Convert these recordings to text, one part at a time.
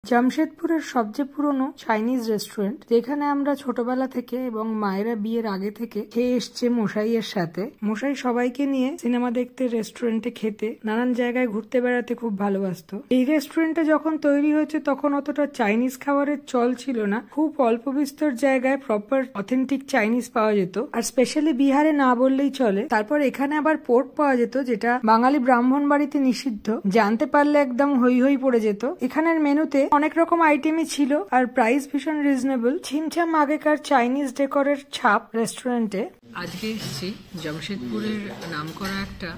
জামশেদপুরের সবচেয়ে পুরনো Chinese restaurant, যেখানে আমরা ছোটবেলা থেকে এবং মায়েরা বিয়ের আগে থেকে খেয়ে এসছে মশাইয়ের সাথে। মশাই সবাইকে নিয়ে সিনেমা দেখতে, রেস্টুরেন্টে খেতে, নানান জায়গায় ঘুরতে বেড়াতে খুব ভালোবাসতো। এই রেস্টুরেন্টটা যখন তৈরি হয়েছে তখন অতটা চাইনিজ খাবারের চল ছিল না। খুব অল্প বিস্তর জায়গায় প্রপার অথেন্টিক চাইনিজ পাওয়া যেত, আর স্পেশালি বিহারে না বললেই চলে। তারপর এখানে আবার পোর্ক পাওয়া যেত, যেটা বাঙালি ব্রাহ্মণ বাড়িতে নিষিদ্ধ। জানতে পারলে একদম হই হই পড়ে যেত। এখানের মেনুতে অনেক রকম আইটেমই ছিল, আর প্রাইস ভীষণ রিজনেবল। ছিমছাম আগেকার চাইনিজ ডেকোরের ছাপ রেস্টুরেন্টে। আজকে এসেছি জামশেদপুরের নামকরা একটা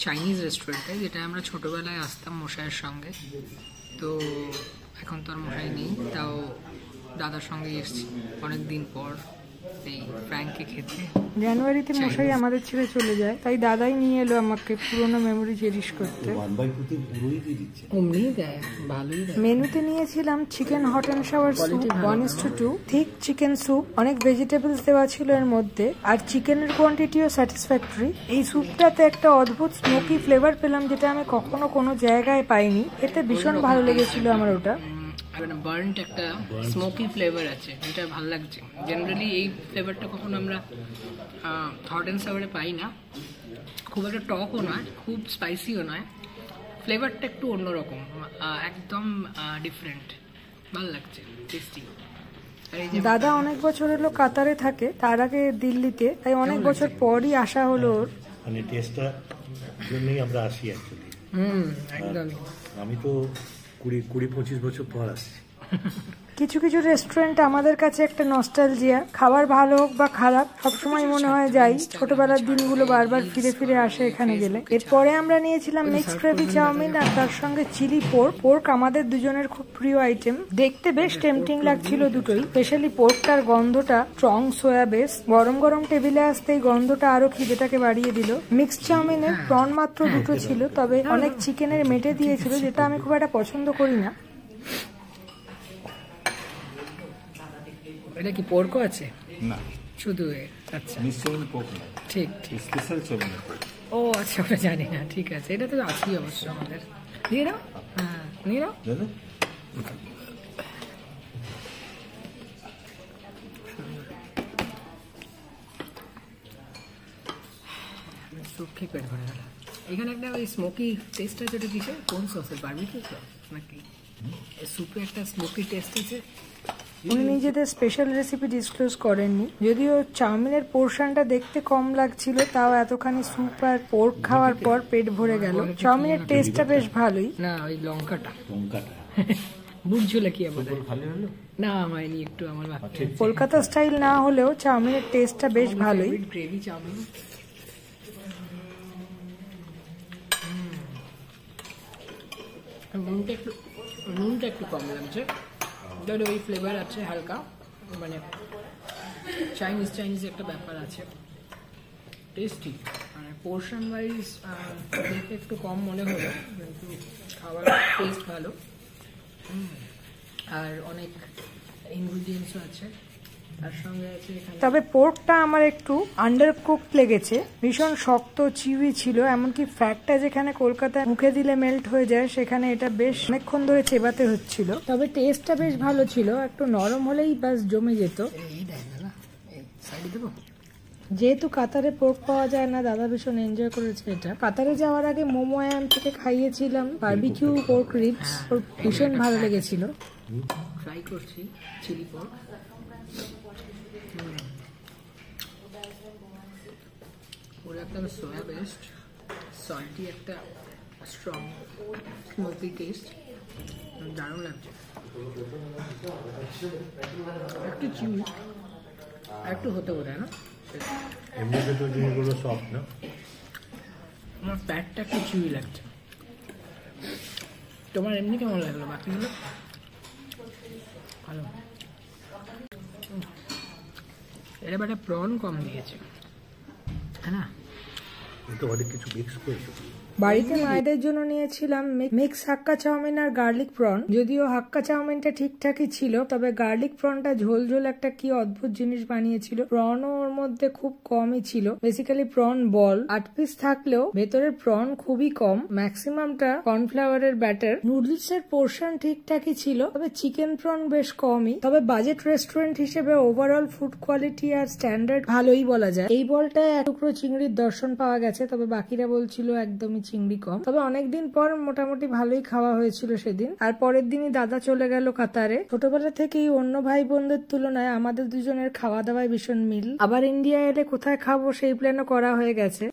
চাইনিজ রেস্টুরেন্টে, যেটা আমরা ছোটবেলায় আসতাম মশাইয়ের সঙ্গে। তো এখন তো আর মশাই নেই, তাও দাদার সঙ্গে এসেছি অনেক দিন পর এই ফ্র্যাঙ্কে খেতে। জানুয়ারিতে মশাই আমাদের ছেড়ে চলে যায়, তাই দাদাই নিয়ে এলো আমাকে পুরোনো মেমোরি চেরিশ করতে। মেনুতে নিয়েছিলাম chicken hot and shower soup 1:2, thick chicken soup, অনেক ভেজিটেবলস দেওয়া ছিল এর মধ্যে, আর চিকেনের কোয়ান্টিটিও স্যাটিসফ্যাক্টরি। এই স্যুপটাতে একটা অদ্ভুত স্মোকি ফ্লেভার পেলাম, যেটা আমি কখনো কোনো জায়গায় পাইনি। এতে ভীষণ ভালো লেগেছিল আমার ওটা। বার্নড একটা স্মোকি ফ্লেভার আছে, যেটা ভালো লাগছে। জেনারেলি এই ফ্লেভারটা কখনো আমরা হট অ্যান্ড সাওয়ারে পাই না। খুব একটা টকও নয়, খুব স্পাইসিও নয়, ফ্লেভারটা একটু অন্যরকম, একদম ডিফারেন্ট, ভালো লাগছে, টেস্টি। দাদা অনেক বছর হলো কাতারে থাকে, তার আগে দিল্লিতে, তাই অনেক বছর পরই আসা হলো ওর। মানে টেস্টটা জন্যই আমরা আসি অ্যাকচুয়ালি। একদম। আমি তো 20-25 বছর পর আসছি। কিছু কিছু রেস্টুরেন্ট আমাদের কাছে একটা নস্টালজিয়া। খাবার ভালো হোক বা খারাপ, সবসময় মনে হয় যাই, ছোটবেলার দিনগুলো বারবার ফিরে ফিরে আসে এখানে গেলে। এরপরে আমরা নিয়েছিলাম মিক্স গ্রেভি চাউমিন, আর তার সঙ্গে চিলি পোর্ক। পোর্ক আমাদের দুজনের খুব প্রিয় আইটেম। দেখতে বেশ টেম্পটিং লাগছিল দুটোই, স্পেশালি পোর্কটার গন্ধটা স্ট্রং সোয়া বেস। গরম গরম টেবিলে আসতেই গন্ধটা আরো খিদেটাকে বাড়িয়ে দিল। মিক্সড চাউমিনের প্রন মাত্র দুটো ছিল, তবে অনেক চিকেনের মেটে দিয়েছিল, যেটা আমি খুব একটা পছন্দ করি না। এটা কি পোর্কও আছে? না, শুধু আচ্ছা, মিক্সড পোর্ক না, ঠিক স্পেশাল চাউমিন। ও আচ্ছা, ওটা জানি না। ঠিক আছে, এটা তো আছেই অবশ্য আমাদের। নিয়ে নাও, হ্যাঁ নিয়ে নাও। স্যুপ খেয়ে পেট ভরে গেল। এখানে একটা ওই স্মোকি টেস্ট আছে, ওটা কিসের, কোন সসের, বারবিকিউ সস নাকি? স্যুপে একটা স্মোকি টেস্ট আছে। উনি নিজেদের স্পেশাল রেসিপি ডিসক্লোজ করেননি, যদিও চাউমিনের পোর্শনটা দেখতে কম লাগছিল, তাও এতখানি স্যুপ আর পোর্ক খাওয়ার পর পেট ভরে গেল। চাউমিনের টেস্টটা বেশ ভালোই। না, ওই লঙ্কাটা বুঝছিলে কি আবার না হয়নি একটু আমার বাকি। কলকাতা স্টাইল না হলেও চাউমিনের টেস্টটা বেশ ভালোই। গ্রেভি চাউমিন, নুনটা একটু কম লাগছে, ওই ফ্লেভার আছে হালকা, মানে চাইনিজ একটা ব্যাপার আছে। টেস্টি, মানে পোর্শন ওয়াইজ দেখে একটু কম মনে হলো, কিন্তু খাবার টেস্ট ভালো, আর অনেক ইনগ্রিডিয়েন্টসও আছে তার সঙ্গে আছে এখানে। তবে পোর্কটা আমার একটু আন্ডার কুকড লেগেছে, ভীষণ শক্ত চিউই ছিল, এমনকি ফ্যাটটা যেখানে কলকাতায় মুখে দিলে মেল্ট হয়ে যায়, সেখানে এটা বেশ অনেকক্ষণ ধরে চেবাতে হচ্ছিল। তবে টেস্টটা বেশ ভালো ছিল, একটু নরম হলেই বাস জমে যেত। যেহেতু কাতারে পোর্ক পাওয়া যায় না, দাদা ভীষণ এনজয় করেছে এটা। কাতারে যাওয়ার আগে মোমোয়ান থেকে খাইয়েছিলাম বারবিকিউ পোর্ক রিবস, ওর ভীষণ ভালো লেগেছিল। ট্রাই করছি চিলি পোর্ক। ওরা একটা সোয়া বেসড, সল্টি, একটা স্ট্রং স্মোকি টেস্ট, দারুণ লাগছে। একটু চিউই, একটু হতে বোধ হয় না, এমনিতে তো জিনিসগুলো সফট না, আমার প্যাটটা একটু চিউই লাগছে। তোমার এমনি কেমন লাগলো বাকিগুলো? ভালো। এটা একটা প্রন কম দিয়েছে, হ্যাঁ না? এটা অনেক কিছু মিক্স করেছে। বাড়িতে মায়েদের জন্য নিয়েছিলাম মিক্স হাক্কা চাউমিন আর গার্লিক প্রন। যদিও হাক্কা চাউমিনটা ঠিকঠাকই ছিল, তবে গার্লিক প্রনটা ঝোল ঝোল একটা কি অদ্ভুত জিনিস বানিয়েছিল। প্রনও ওর মধ্যে খুব কমই ছিল, বেসিক্যালি প্রন বল 8 পিস থাকলেও ভেতরের প্রন খুবই কম, ম্যাক্সিমামটা কর্নফ্লাওয়ারের ব্যাটার। নুডলস এর পোর্শন ঠিকঠাকই ছিল, তবে চিকেন প্রন বেশ কমই। তবে বাজেট রেস্টুরেন্ট হিসেবে ওভারঅল ফুড কোয়ালিটি আর স্ট্যান্ডার্ড ভালোই বলা যায়। এই বলটায় এক টুকরো চিংড়ির দর্শন পাওয়া গেছে, তবে বাকিরা বলছিল একদমই চিংড়ি কম। তবে অনেকদিন পর মোটামুটি ভালোই খাওয়া হয়েছিল সেদিন। আর পরের দিনই দাদা চলে গেল কাতারে। ছোটবেলা থেকেই অন্য ভাই বোনদের তুলনায় আমাদের দুজনের খাওয়া দাওয়ায় ভীষণ মিল। আবার ইন্ডিয়া এলে কোথায় খাবো সেই প্ল্যানও করা হয়ে গেছে।